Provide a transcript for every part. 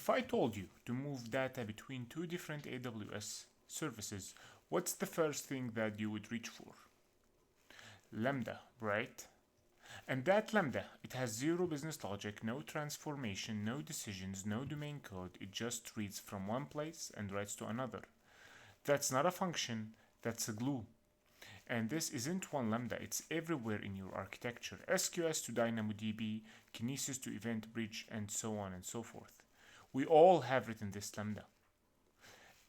If I told you to move data between two different AWS services, what's the first thing that you would reach for? Lambda, right? And that Lambda, it has zero business logic, no transformation, no decisions, no domain code. It just reads from one place and writes to another. That's not a function, that's a glue. And this isn't one Lambda, it's everywhere in your architecture. SQS to DynamoDB, Kinesis to EventBridge, and so on and so forth. We all have written this Lambda.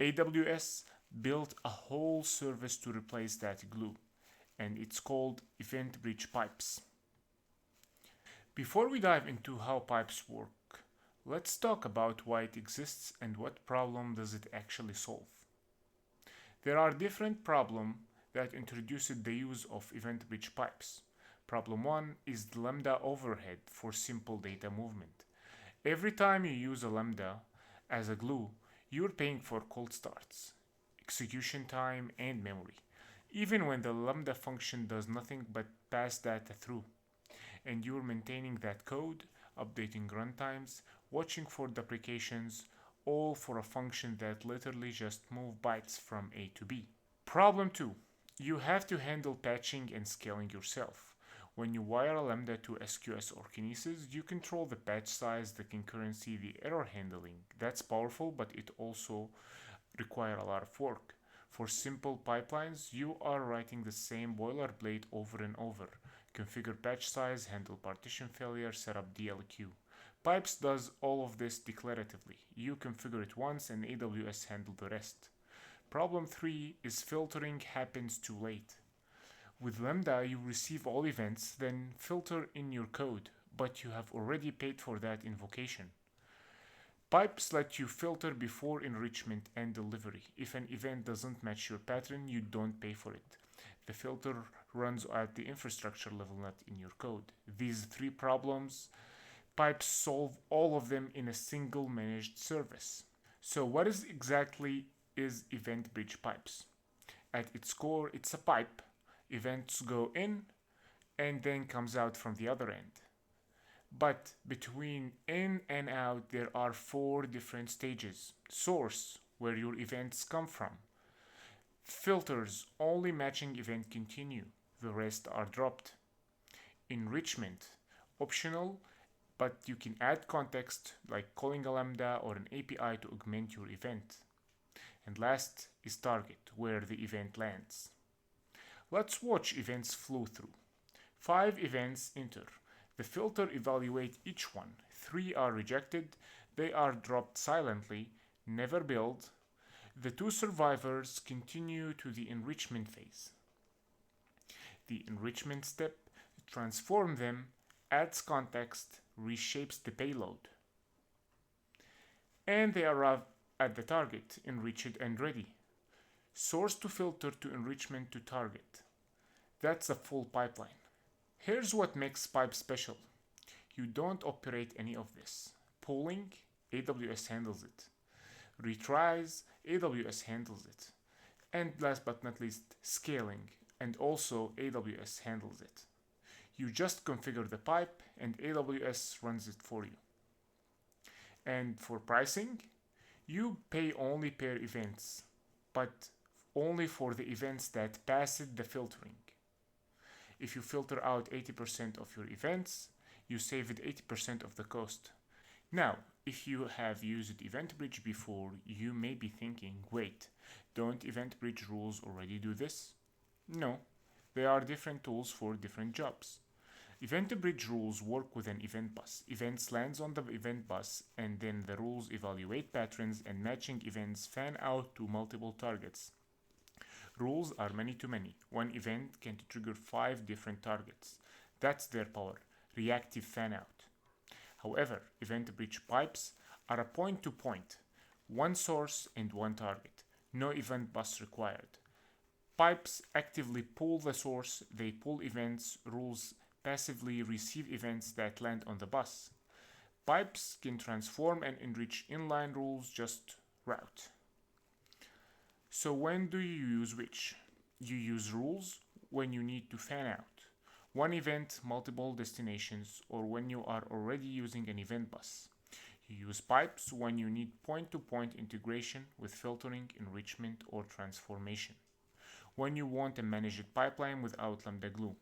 AWS built a whole service to replace that glue, and it's called EventBridge Pipes. Before we dive into how pipes work, let's talk about why it exists and what problem does it actually solve. There are different problems that introduced the use of EventBridge pipes. Problem 1 is the Lambda overhead for simple data movement. Every time you use a Lambda as a glue, you're paying for cold starts, execution time, and memory, even when the Lambda function does nothing but pass data through. And you're maintaining that code, updating runtimes, watching for deprecations, all for a function that literally just moves bytes from A to B. Problem 2. You have to handle patching and scaling yourself. When you wire a Lambda to SQS or Kinesis, you control the patch size, the concurrency, the error handling. That's powerful, but it also requires a lot of work. For simple pipelines, you are writing the same boilerplate over and over. Configure patch size, handle partition failure, set up DLQ. Pipes does all of this declaratively. You configure it once and AWS handle the rest. Problem 3 is filtering happens too late. With Lambda, you receive all events, then filter in your code, but you have already paid for that invocation. Pipes let you filter before enrichment and delivery. If an event doesn't match your pattern, you don't pay for it. The filter runs at the infrastructure level, not in your code. These 3 problems, pipes solve all of them in a single managed service. So what exactly is EventBridge Pipes? At its core, it's a pipe. Events go in and then comes out from the other end. But between in and out, there are 4 different stages. Source, where your events come from. Filters, only matching event continue. The rest are dropped. Enrichment, optional, but you can add context like calling a Lambda or an API to augment your event. And last is target, where the event lands. Let's watch events flow through. 5 events enter. The filter evaluates each one. 3 are rejected. They are dropped silently, never billed. The 2 survivors continue to the enrichment phase. The enrichment step transforms them, adds context, reshapes the payload. And they arrive at the target, enriched and ready. Source to filter to enrichment to target. That's a full pipeline. Here's what makes pipe special. You don't operate any of this. Polling, AWS handles it. Retries, AWS handles it. And last but not least, scaling, and also AWS handles it. You just configure the pipe and AWS runs it for you. And for pricing, you pay only per events, but only for the events that passed the filtering. If you filter out 80% of your events, you save it 80% of the cost. Now, if you have used EventBridge before, you may be thinking, wait, don't EventBridge rules already do this? No, they are different tools for different jobs. EventBridge rules work with an event bus. Events lands on the event bus, and then the rules evaluate patterns and matching events fan out to multiple targets. Rules are many-to-many. One event can trigger 5 different targets. That's their power, reactive fan-out. However, EventBridge pipes are a point-to-point, one source and one target. No event bus required. Pipes actively pull the source, they pull events, rules passively receive events that land on the bus. Pipes can transform and enrich inline rules, just route. So when do you use which? You use rules when you need to fan out. One event, multiple destinations, or when you are already using an event bus. You use pipes when you need point-to-point integration with filtering, enrichment, or transformation. When you want a managed pipeline without Lambda glue.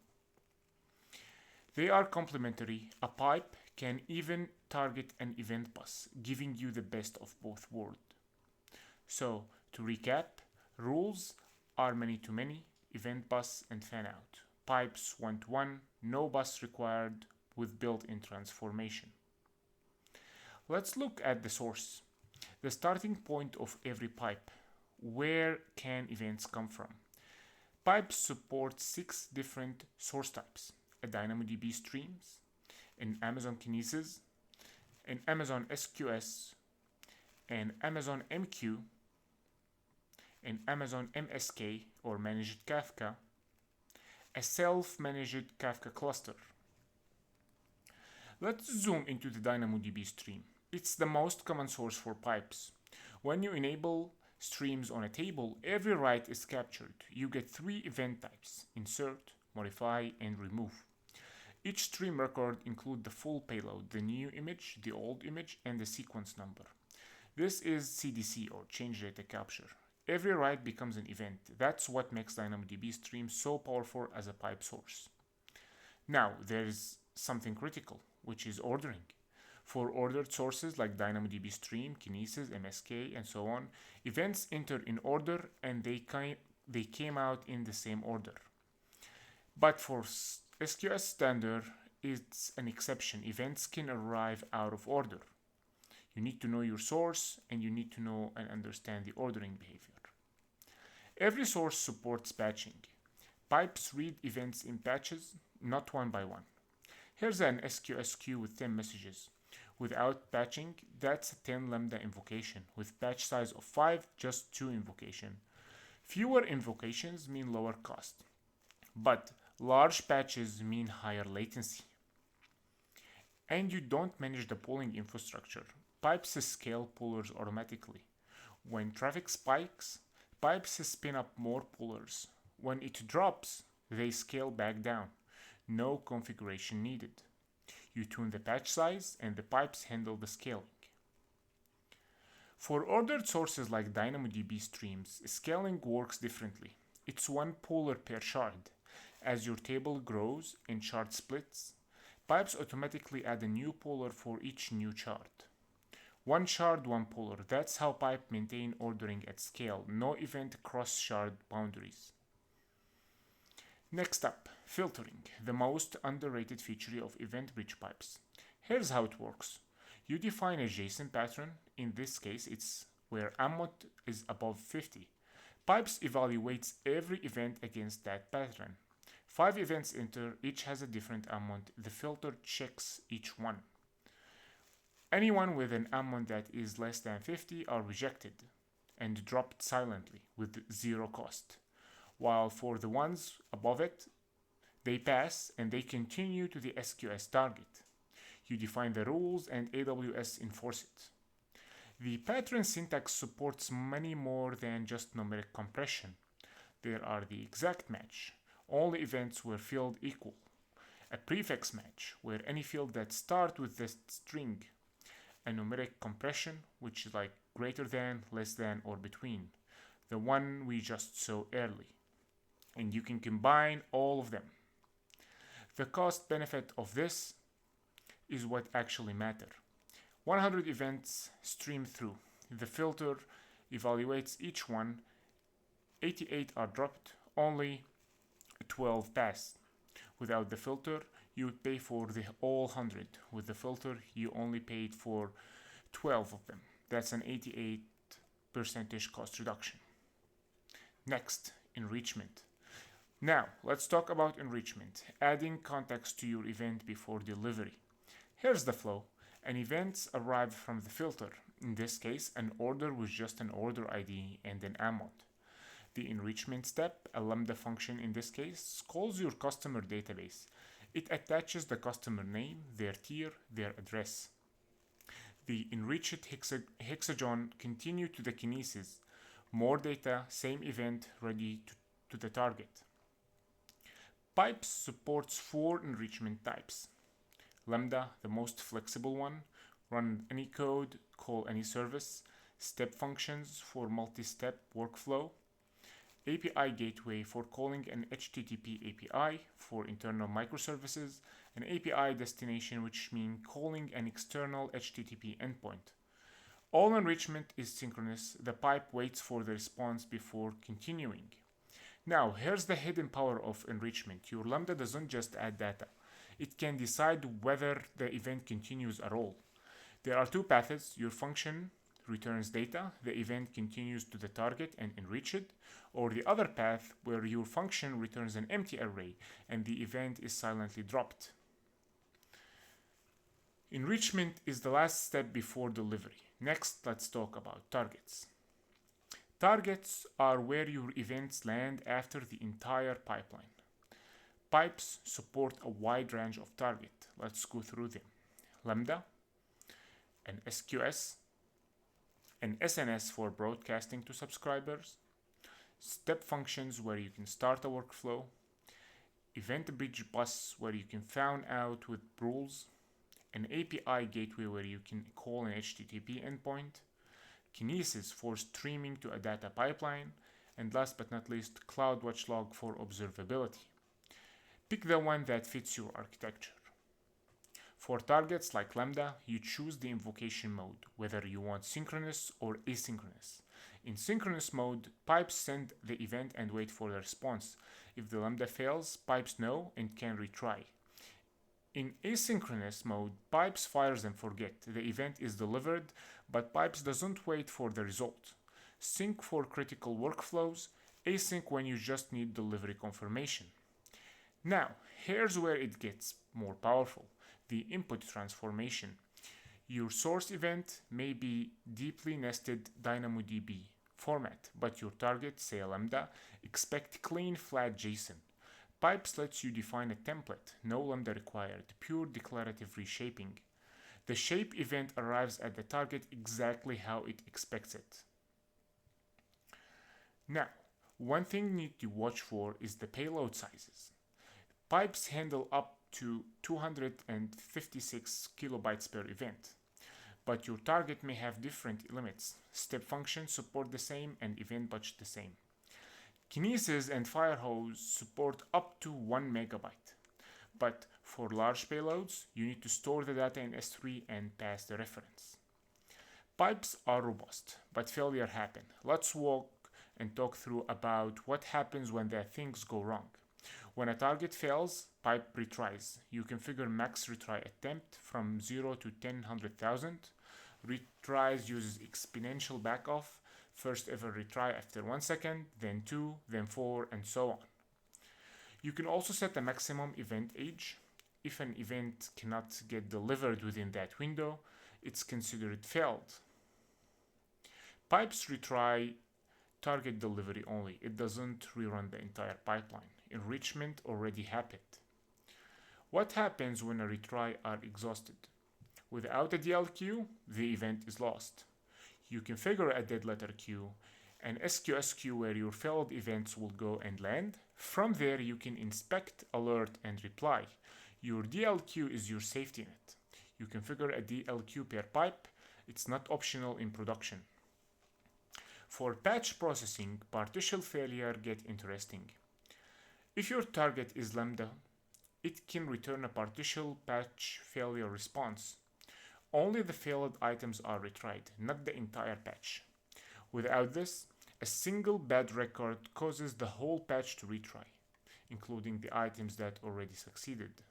They are complementary. A pipe can even target an event bus, giving you the best of both worlds. So, to recap, rules are many-to-many, event bus and fan-out. Pipes one-to-one, no bus required with built-in transformation. Let's look at the source, the starting point of every pipe. Where can events come from? Pipes support 6 different source types: a DynamoDB Streams, an Amazon Kinesis, an Amazon SQS, an Amazon MQ, an Amazon MSK or Managed Kafka, a self-managed Kafka cluster. Let's zoom into the DynamoDB stream. It's the most common source for pipes. When you enable streams on a table, every write is captured. You get 3 event types: insert, modify, and remove. Each stream record includes the full payload, the new image, the old image, and the sequence number. This is CDC or change data capture. Every write becomes an event. That's what makes DynamoDB Stream so powerful as a pipe source. Now, there is something critical, which is ordering. For ordered sources like DynamoDB Stream, Kinesis, MSK, and so on, events enter in order and they came out in the same order. But for SQS standard, it's an exception. Events can arrive out of order. You need to know your source and you need to know and understand the ordering behavior. Every source supports patching. Pipes read events in patches, not one by one. Here's an SQS queue with 10 messages. Without patching, that's a 10 lambda invocation. With patch size of 5, just 2 invocation. Fewer invocations mean lower cost, but large patches mean higher latency. And you don't manage the pooling infrastructure. Pipes scale pullers automatically. When traffic spikes, pipes spin up more pullers. When it drops, they scale back down. No configuration needed. You tune the patch size and the pipes handle the scaling. For ordered sources like DynamoDB Streams, scaling works differently. It's 1 puller per shard. As your table grows and shard splits, pipes automatically add a new puller for each new shard. 1 shard, 1 puller. That's how pipe maintain ordering at scale. No event cross shard boundaries. Next up, filtering, the most underrated feature of EventBridge pipes. Here's how it works. You define a JSON pattern. In this case, it's where amount is above 50. Pipes evaluates every event against that pattern. 5 events enter, each has a different amount. The filter checks each one. Anyone with an amount that is less than 50 are rejected and dropped silently with 0 cost. While for the ones above it, they pass and they continue to the SQS target. You define the rules and AWS enforce it. The pattern syntax supports many more than just numeric compression. There are the exact match, all the events where field equal, a prefix match, where any field that starts with the string, a numeric compression, which is like greater than, less than, or between, the one we just saw early. And you can combine all of them. The cost benefit of this is what actually matters. 100 events stream through. The filter evaluates each one. 88 are dropped, only 12 pass. Without the filter, you would pay for the all 100. With the filter, you only paid for 12 of them. That's an 88% cost reduction. Next, enrichment. Now, let's talk about enrichment, adding context to your event before delivery. Here's the flow. An event arrived from the filter. In this case, an order with just an order ID and an amount. The enrichment step, a Lambda function in this case, calls your customer database. It attaches the customer name, their tier, their address. The enriched hexagon continue to the Kinesis. More data, same event, ready to the target. Pipes supports 4 enrichment types. Lambda, the most flexible one, run any code, call any service, step functions for multi-step workflow, API gateway for calling an HTTP API for internal microservices, an API destination, which means calling an external HTTP endpoint. All enrichment is synchronous. The pipe waits for the response before continuing. Now, here's the hidden power of enrichment. Your Lambda doesn't just add data. It can decide whether the event continues at all. There are two paths. Your function returns data, the event continues to the target and enrich it, or the other path where your function returns an empty array and the event is silently dropped. Enrichment is the last step before delivery. Next, let's talk about targets. Targets are where your events land after the entire pipeline. Pipes support a wide range of targets. Let's go through them. Lambda, an SQS, an SNS for broadcasting to subscribers, step functions where you can start a workflow, EventBridge bus where you can found out with rules, an API gateway where you can call an HTTP endpoint, Kinesis for streaming to a data pipeline, and last but not least, CloudWatch log for observability. Pick the one that fits your architecture. For targets like Lambda, you choose the invocation mode, whether you want synchronous or asynchronous. In synchronous mode, pipes send the event and wait for the response. If the Lambda fails, pipes know and can retry. In asynchronous mode, pipes fires and forget. The event is delivered, but pipes doesn't wait for the result. Sync for critical workflows, async when you just need delivery confirmation. Now, here's where it gets more powerful. The input transformation. Your source event may be deeply nested DynamoDB format, but your target, say Lambda, expect clean flat JSON. Pipes lets you define a template, no Lambda required, pure declarative reshaping. The shape event arrives at the target exactly how it expects it. Now, one thing you need to watch for is the payload sizes. Pipes handle up to 256 kilobytes per event, but your target may have different limits. Step functions support the same and event batch the same. Kinesis and Firehose support up to 1 megabyte, but for large payloads, you need to store the data in S3 and pass the reference. Pipes are robust, but failure happen. Let's walk and talk through about what happens when the things go wrong. When a target fails, pipe retries. You configure max retry attempt from 0 to 10,000. Retries uses exponential backoff. First ever retry after 1 second, then 2, then 4, and so on. You can also set a maximum event age. If an event cannot get delivered within that window, it's considered failed. Pipes retry target delivery only. It doesn't rerun the entire pipeline. Enrichment already happened. What happens when a retry are exhausted? Without a DLQ, the event is lost. You configure a dead letter queue, an SQS queue where your failed events will go and land. From there, you can inspect, alert, and reply. Your DLQ is your safety net. You configure a DLQ per pipe. It's not optional in production. For patch processing, partial failure get interesting. If your target is Lambda, it can return a partial patch failure response. Only the failed items are retried, not the entire patch. Without this, a single bad record causes the whole patch to retry, including the items that already succeeded.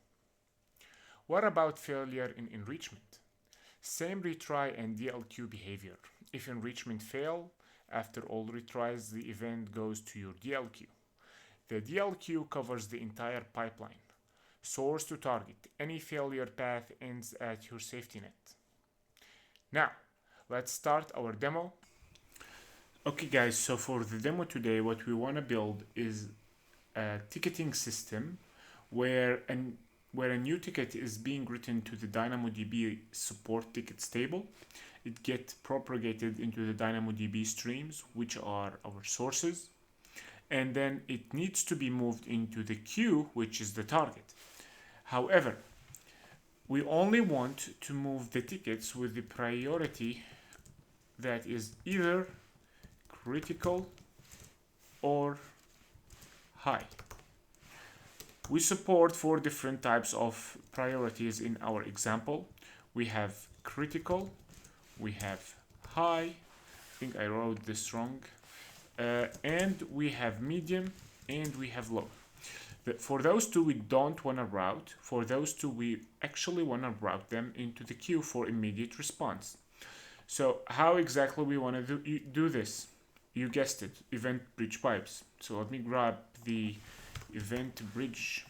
What about failure in enrichment? Same retry and DLQ behavior. If enrichment fail, after all retries, the event goes to your DLQ. The DLQ covers the entire pipeline. Source to target. Any failure path ends at your safety net. Now, let's start our demo. Okay guys, so for the demo today, what we want to build is a ticketing system where a new ticket is being written to the DynamoDB support tickets table. It gets propagated into the DynamoDB Streams, which are our sources. And then it needs to be moved into the queue, which is the target. However, we only want to move the tickets with the priority that is either critical or high. We support 4 different types of priorities in our example. We have critical, we have high, I think I wrote this wrong, and we have medium, and we have low. For those two we don't want to route. For those two we actually want to route them into the queue for immediate response. So how exactly we want to do this? You guessed it, EventBridge Pipes. So let me grab the EventBridge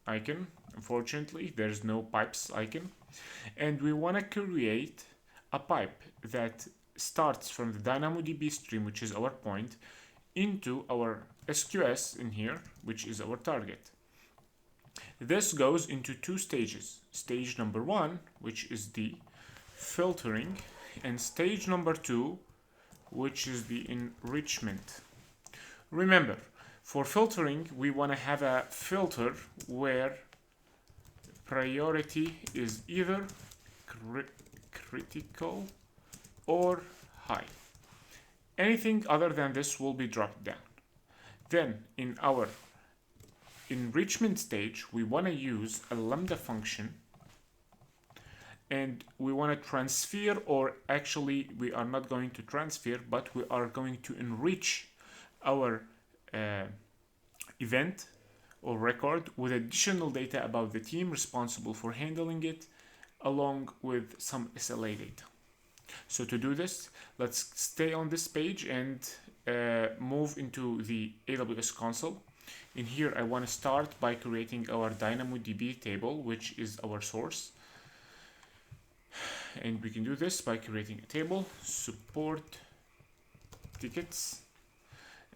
icon. Unfortunately, there's no pipes icon. And we want to create a pipe that starts from the DynamoDB stream, which is our point, into our SQS in here, which is our target. This goes into 2 stages. Stage number 1, which is the filtering, and stage number 2, which is the enrichment. Remember, for filtering, we want to have a filter where priority is either critical or high. Anything other than this will be dropped down. Then in our enrichment stage, we want to use a lambda function, and we want to transfer, or actually we are not going to transfer, but we are going to enrich our event or record with additional data about the team responsible for handling it, along with some SLA data. So to do this, let's stay on this page and move into the AWS console. In here, I want to start by creating our DynamoDB table, which is our source. And we can do this by creating a table, support tickets.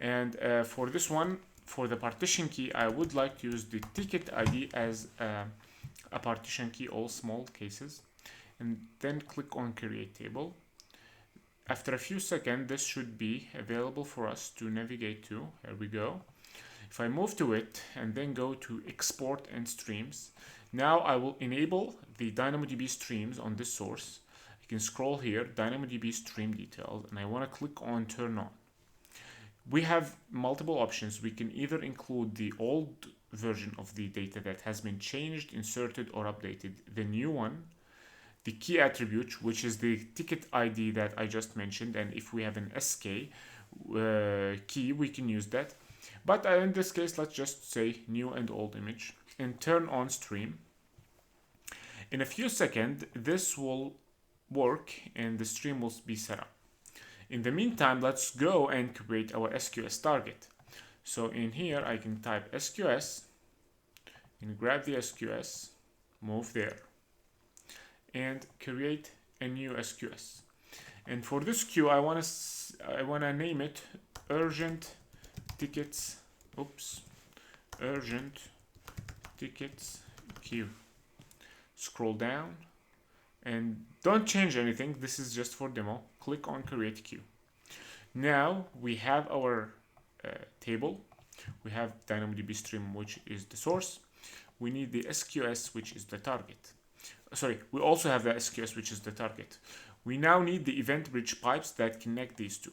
And for this one, for the partition key, I would like to use the ticket ID as a partition key, all small cases. And then click on create table. After a few seconds, this should be available for us to navigate to. Here we go. If I move to it and then go to export and streams, now I will enable the DynamoDB streams on this source. You can scroll here, DynamoDB stream details, and I want to click on turn on. We have multiple options. We can either include the old version of the data that has been changed, inserted, or updated, the new one, the key attribute, which is the ticket ID that I just mentioned, and if we have an SK key, we can use that. But in this case, let's just say new and old image, and turn on stream. In a few seconds, this will work and the stream will be set up. In the meantime, let's go and create our SQS target. So in here, I can type SQS and grab the SQS, move there, and create a new SQS. And for this queue, I want to name it urgent tickets. Urgent tickets queue. Scroll down and don't change anything. This is just for demo. Click on create queue. Now we have our table. We have DynamoDB stream, which is the source. We need the SQS, which is the target. Sorry, we also have the SQS, which is the target. We now need the EventBridge pipes that connect these two.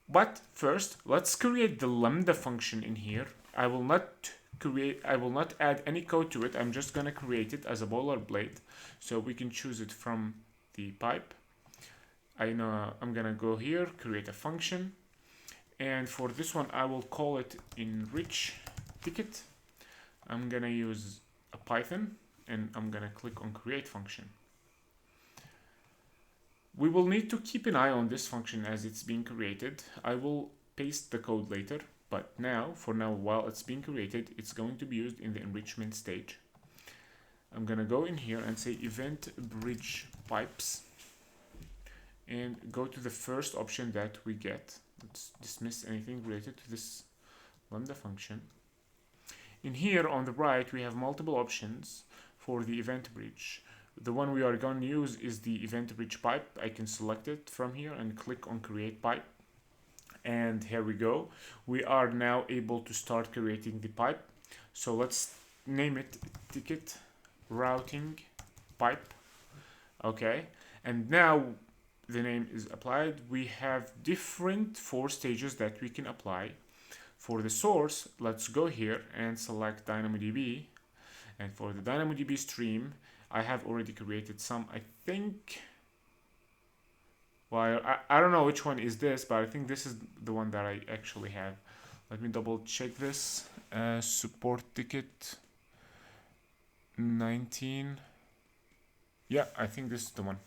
But first, let's create the lambda function in here. I will not add any code to it. I'm just going to create it as a boilerplate, so we can choose it from the pipe. I'm going to go here, create a function, and for this one, I will call it enrich ticket. I'm going to use a Python, and I'm going to click on create function. We will need to keep an eye on this function as it's being created. I will paste the code later, but for now, while it's being created, it's going to be used in the enrichment stage. I'm going to go in here and say EventBridge Pipes and go to the first option that we get. Let's dismiss anything related to this lambda function. In here on the right, we have multiple options for the EventBridge. The one we are going to use is the EventBridge pipe. I can select it from here and click on create pipe. And here we go. We are now able to start creating the pipe. So let's name it ticket routing pipe. Okay, and now the name is applied. We have different 4 stages that we can apply. For the source, let's go here and select DynamoDB. And for the DynamoDB stream, I have already created some, I think. Well, I don't know which one is this, but I think this is the one that I actually have. Let me double check this. Support ticket 19. Yeah, I think this is the one.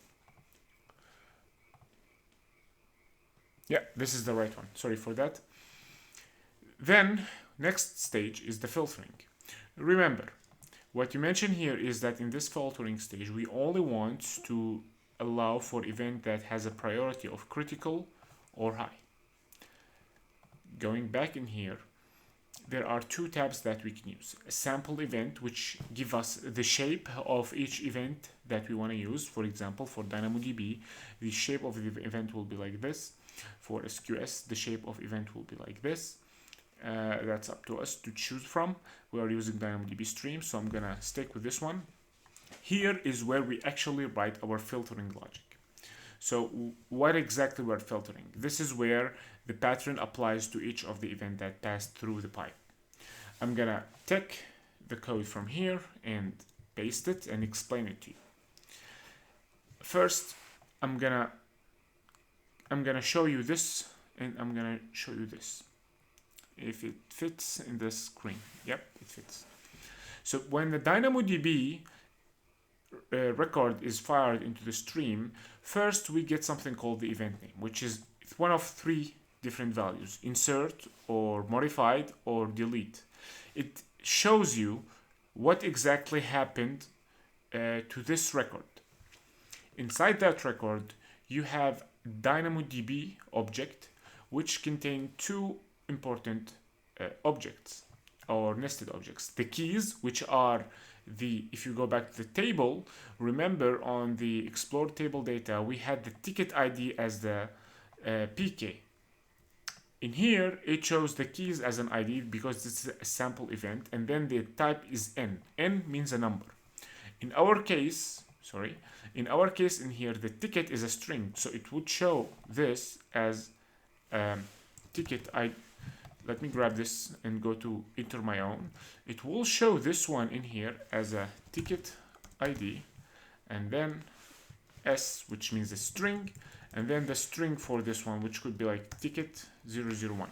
Yeah, this is the right one. Sorry for that. Then, next stage is the filtering. Remember, what you mentioned here is that in this filtering stage, we only want to allow for event that has a priority of critical or high. Going back in here, there are 2 tabs that we can use. A sample event, which give us the shape of each event that we want to use. For example, for DynamoDB, the shape of the event will be like this. For SQS, the shape of event will be like this. That's up to us to choose from. We are using DynamoDB Streams, so I'm gonna stick with this one. Here is where we actually write our filtering logic. So what exactly we're filtering? This is where the pattern applies to each of the event that passed through the pipe. I'm gonna take the code from here and paste it and explain it to you. First, I'm gonna show you this, and I'm gonna show you this. If it fits in the screen. Yep, it fits. So when the DynamoDB record is fired into the stream, first we get something called the event name, which is one of 3 different values: insert, or modified, or delete. It shows you what exactly happened to this record. Inside that record, you have DynamoDB object, which contain 2 important objects or nested objects. The keys, which are if you go back to the table, remember on the explore table data, we had the ticket ID as the PK. In here, it shows the keys as an ID because this is a sample event, and then the type is N. N means a number. In our case in here, the ticket is a string, so it would show this as ticket ID. Let me grab this and go to enter my own. It will show this one in here as a ticket ID, and then S, which means a string, and then the string for this one, which could be like ticket 001.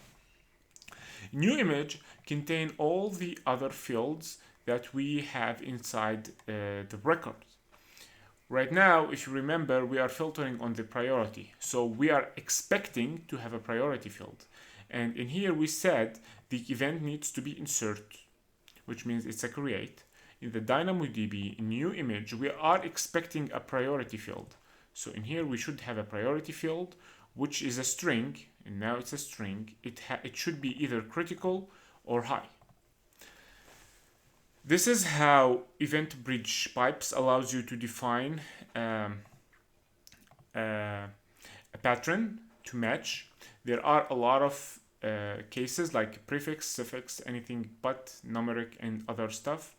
New image contain all the other fields that we have inside the record. Right now, if you remember, we are filtering on the priority, so we are expecting to have a priority field. And in here we said the event needs to be insert, which means it's a create. In the DynamoDB new image, we are expecting a priority field. So in here we should have a priority field, which is a string, and now it's a string. It should be either critical or high. This is how EventBridge Pipes allows you to define a pattern to match. There are a lot of cases like prefix, suffix, anything but numeric and other stuff.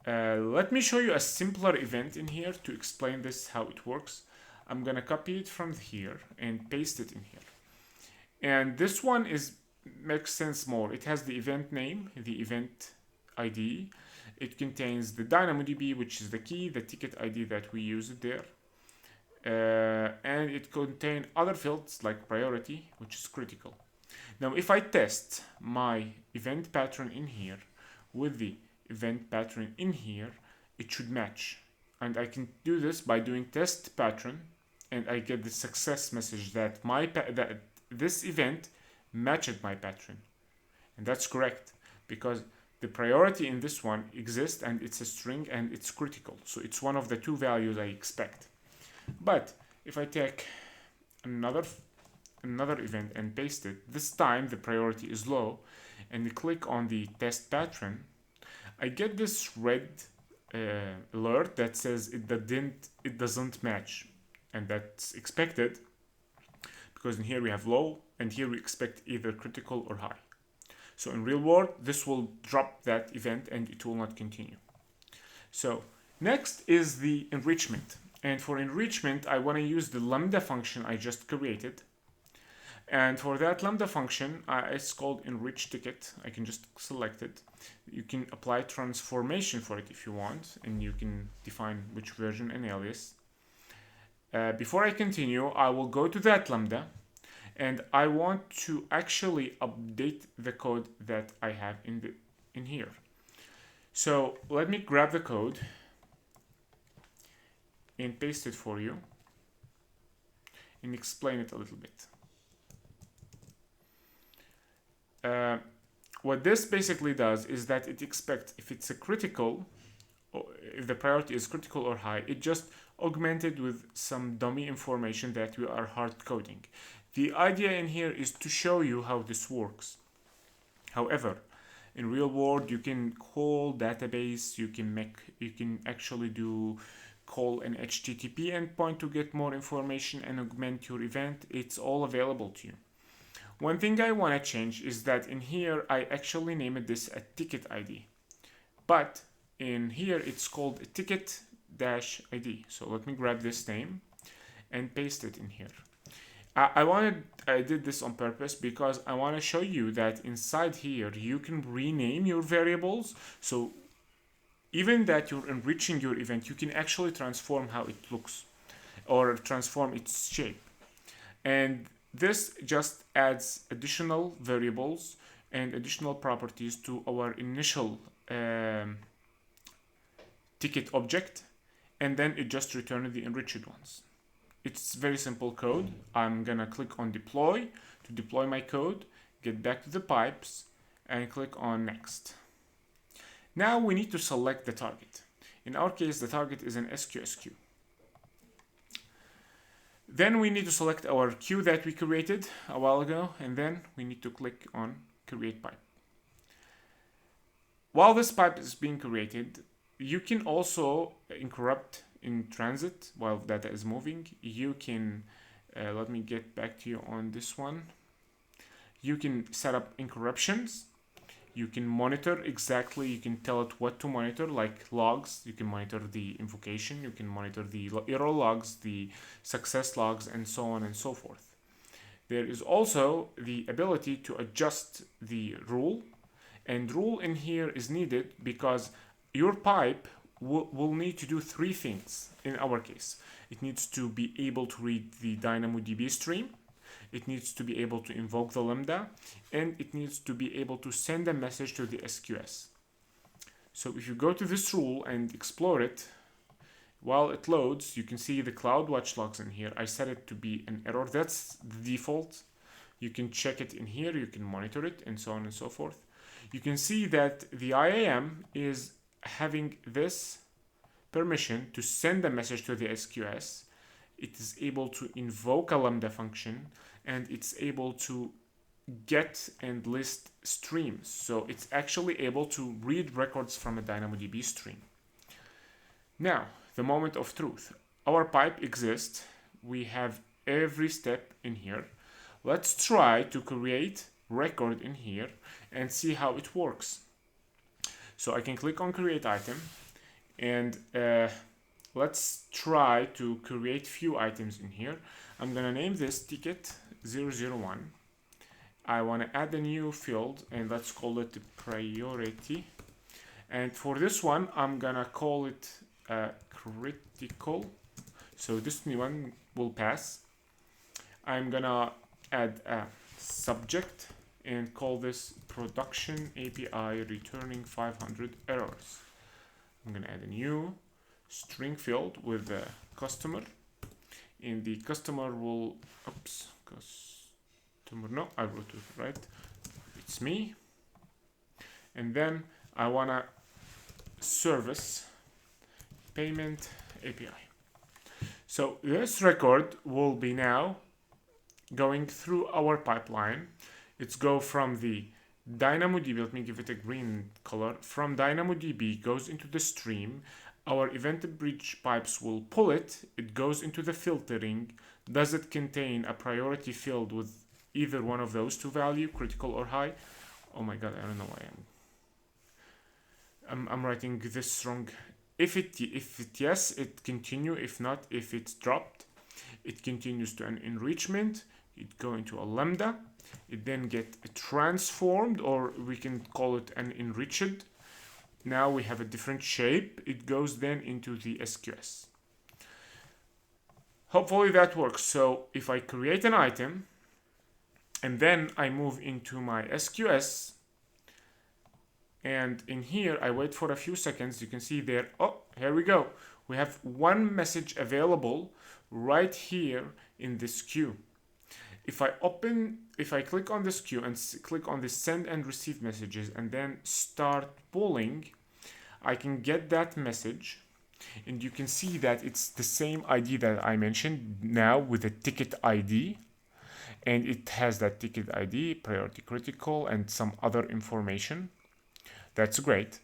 Let me show you a simpler event in here to explain this, how it works. I'm gonna copy it from here and paste it in here. And this one makes sense more. It has the event name, the event ID. It contains the DynamoDB, which is the key, the ticket ID that we used there. And it contains other fields like priority, which is critical. Now, if I test my event pattern in here with the event pattern in here, it should match. And I can do this by doing test pattern, and I get the success message that that this event matched my pattern. And that's correct, because the priority in this one exists, and it's a string, and it's critical. So it's one of the 2 values I expect. But if I take another event and paste it, this time the priority is low, and click on the test pattern, I get this red alert that says it doesn't match, and that's expected because in here we have low, and here we expect either critical or high. So in real world, this will drop that event and it will not continue. So Next is the enrichment. And for enrichment, I want to use the Lambda function I just created. And for that Lambda function, it's called enrich ticket. I can just select it. You can apply transformation for it if you want, and you can define which version and alias. Before I continue, I will go to that Lambda, and I want to actually update the code that I have in here. So let me grab the code and paste it for you and explain it a little bit. What this basically does is that it expects if it's a critical, or if the priority is critical or high, it just augmented with some dummy information that we are hard coding. The idea in here is to show you how this works. However, in real world, you can call database, you can actually call an HTTP endpoint to get more information and augment your event. It's all available to you. One thing I want to change is that in here, I actually named this a ticket ID, but in here, it's called a ticket-ID. So let me grab this name and paste it in here. I did this on purpose because I want to show you that inside here, you can rename your variables. So even that you're enriching your event, you can actually transform how it looks or transform its shape. And this just adds additional variables and additional properties to our initial ticket object, and then it just returns the enriched ones. It's very simple code. I'm gonna click on deploy to deploy my code, get back to the pipes, and click on next. Now we need to select the target. In our case, the target is an SQS queue. Then we need to select our queue that we created a while ago, and then we need to click on create pipe. While this pipe is being created, you can also interrupt in transit while data is moving. You can, let me get back to you on this one. You can set up interruptions. You can monitor exactly, you can tell it what to monitor, like logs. You can monitor the invocation, you can monitor the error logs, the success logs, and so on and so forth. There is also the ability to adjust the rule, and rule in here is needed because your pipe will need to do three things in our case. It needs to be able to read the DynamoDB stream, it needs to be able to invoke the Lambda, and it needs to be able to send a message to the SQS. So if you go to this rule and explore it, while it loads, you can see the CloudWatch logs in here. I set it to be an error. That's the default. You can check it in here, you can monitor it, and so on and so forth. You can see that the IAM is having this permission to send a message to the SQS. It is able to invoke a Lambda function, and it's able to get and list streams. So it's actually able to read records from a DynamoDB stream. Now, the moment of truth. Our pipe exists. We have every step in here. Let's try to create record in here and see how it works. So I can click on create item, and let's try to create few items in here. I'm gonna name this ticket 001. I want to add a new field, and let's call it priority. And for this one, I'm gonna call it critical. So this new one will pass. I'm gonna add a subject and call this production API returning 500 errors. I'm gonna add a new string field with the customer, and the customer will, no, I wrote it right, it's me. And then I wanna service payment API. So this record will be now going through our pipeline. It's go from the DynamoDB, let me give it a green color, from DynamoDB goes into the stream. Our EventBridge pipes will pull it, it goes into the filtering. Does it contain a priority field with either one of those two value, critical or high? Oh my god, I don't know why I'm writing this wrong. if it yes, it continue. If not, if it's dropped, it continues to an enrichment. It go into a lambda. It then get transformed, or we can call it an enriched. Now we have a different shape. It goes then into the SQS. Hopefully that works. So if I create an item and then I move into my SQS, and in here I wait for a few seconds, you can see there, oh, here we go. We have one message available right here in this queue. If I click on this queue and click on the send and receive messages and then start pulling, I can get that message, and you can see that it's the same ID that I mentioned now with a ticket ID, and it has that ticket ID, priority critical, and some other information. That's great.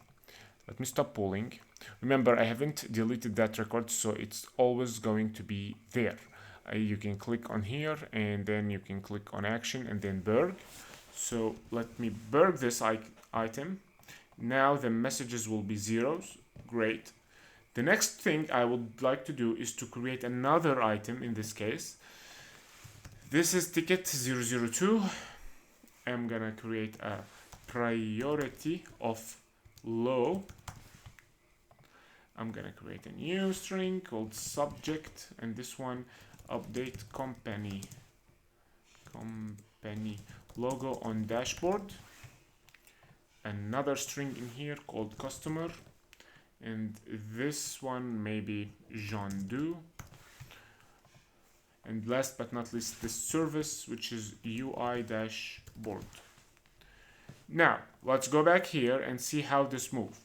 Let me stop pulling. Remember, I haven't deleted that record, so it's always going to be there. You can click on here, and then you can click on action and then berg. So let me berg this item. Now the messages will be zeros. Great. The next thing I would like to do is to create another item. In this case, this is ticket 002. I'm gonna create a priority of low. I'm gonna create a new string called subject, and this one update company logo on dashboard. Another string in here called customer, and this one maybe Jean Do. And last but not least, this service, which is UI dashboard. Now let's go back here and see how this moves.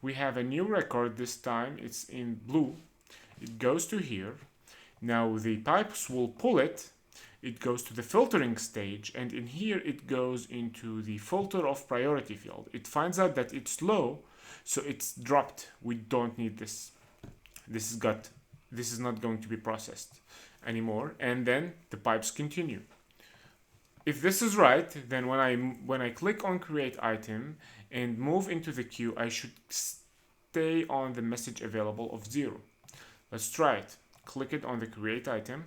We have a new record. This time it's in blue. It goes to here. Now the pipes will pull it. It goes to the filtering stage, and in here it goes into the filter of priority field. It finds out that it's low, so it's dropped. We don't need this. This is not going to be processed anymore, and then the pipes continue. If this is right, then when I click on create item and move into the queue, I should stay on the message available of 0. Let's try it. Click it on the create item.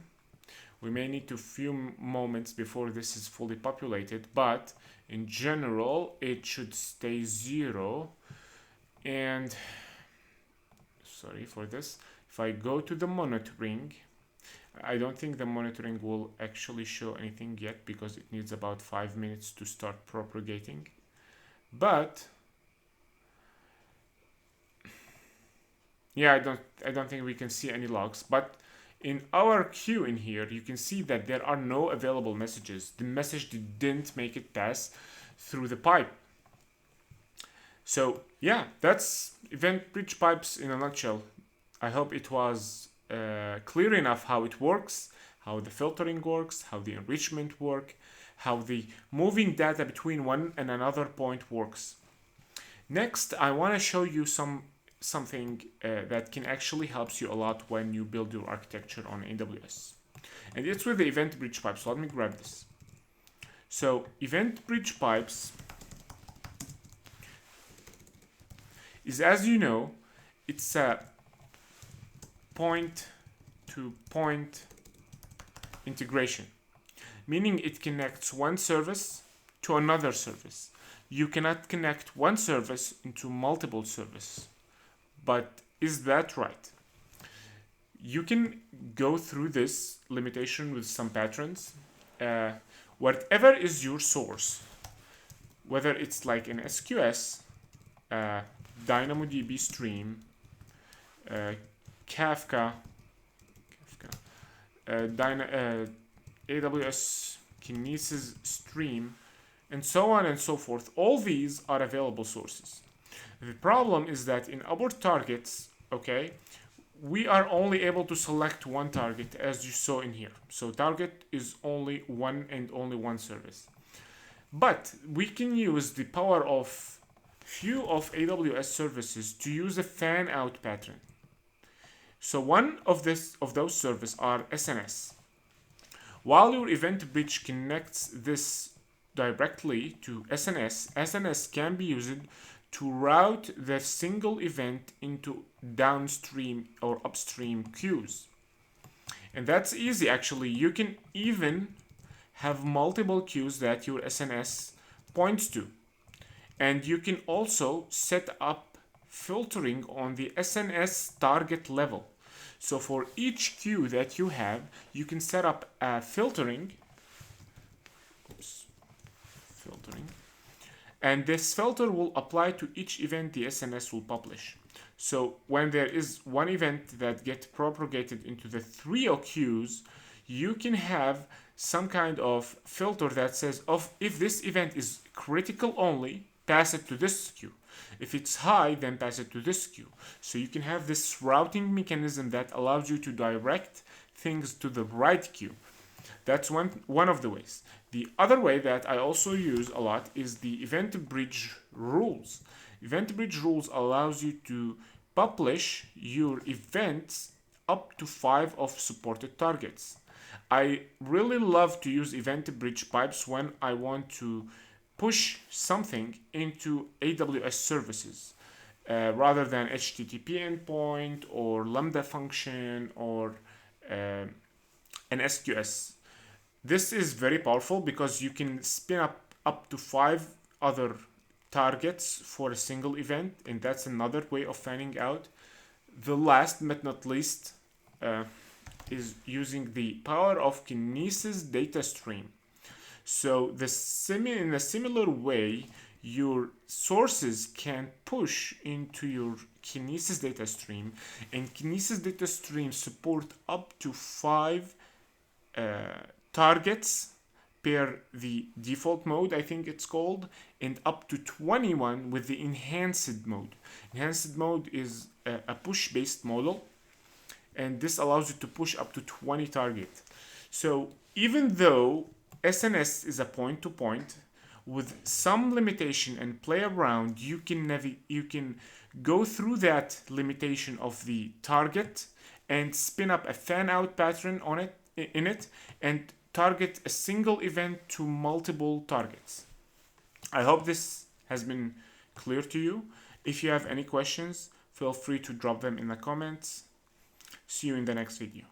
We may need a few moments before this is fully populated, but in general it should stay 0. And sorry for this. If I go to the monitoring, I don't think the monitoring will actually show anything yet because it needs about 5 minutes to start propagating. But yeah, I don't think we can see any logs. But in our queue in here, you can see that there are no available messages. The message didn't make it pass through the pipe. So yeah, that's EventBridge Pipes in a nutshell. I hope it was clear enough how it works, how the filtering works, how the enrichment work, how the moving data between one and another point works. Next, I want to show you something that can actually help you a lot when you build your architecture on AWS. And it's with the EventBridge Pipes. So let me grab this. So EventBridge Pipes is, as you know, it's a point-to-point integration, meaning it connects one service to another service. You cannot connect one service into multiple services. But is that right? You can go through this limitation with some patterns. Whatever is your source, whether it's like an SQS, DynamoDB Stream, Kafka, AWS Kinesis Stream, and so on and so forth. All these are available sources. The problem is that in our targets, okay, we are only able to select one target, as you saw in here. So target is only one and only one service. But we can use the power of few of AWS services to use a fan out pattern. So one of those services are SNS. While your EventBridge connects this directly to SNS, SNS can be used to route the single event into downstream or upstream queues. And that's easy actually. You can even have multiple queues that your SNS points to. And you can also set up filtering on the SNS target level. So for each queue that you have, you can set up a filtering. And this filter will apply to each event the SNS will publish. So when there is one event that gets propagated into the 3 queues, you can have some kind of filter that says, if this event is critical only, pass it to this queue. If it's high, then pass it to this queue. So you can have this routing mechanism that allows you to direct things to the right queue. That's one of the ways. The other way that I also use a lot is the EventBridge Rules. EventBridge Rules allows you to publish your events up to 5 of supported targets. I really love to use EventBridge Pipes when I want to push something into AWS services rather than HTTP endpoint or Lambda function or an SQS. This is very powerful because you can spin up to 5 other targets for a single event, and that's another way of fanning out. The last but not least is using the power of Kinesis data stream. So in a similar way, your sources can push into your Kinesis data stream, and Kinesis data stream support up to 5 targets per the default mode, I think it's called, and up to 21 with the enhanced mode. Enhanced mode is a push-based model, and this allows you to push up to 20 targets. So even though SNS is a point-to-point, with some limitation and play around, you can go through that limitation of the target and spin up a fan-out pattern in it and target a single event to multiple targets. I hope this has been clear to you. If you have any questions, feel free to drop them in the comments. See you in the next video.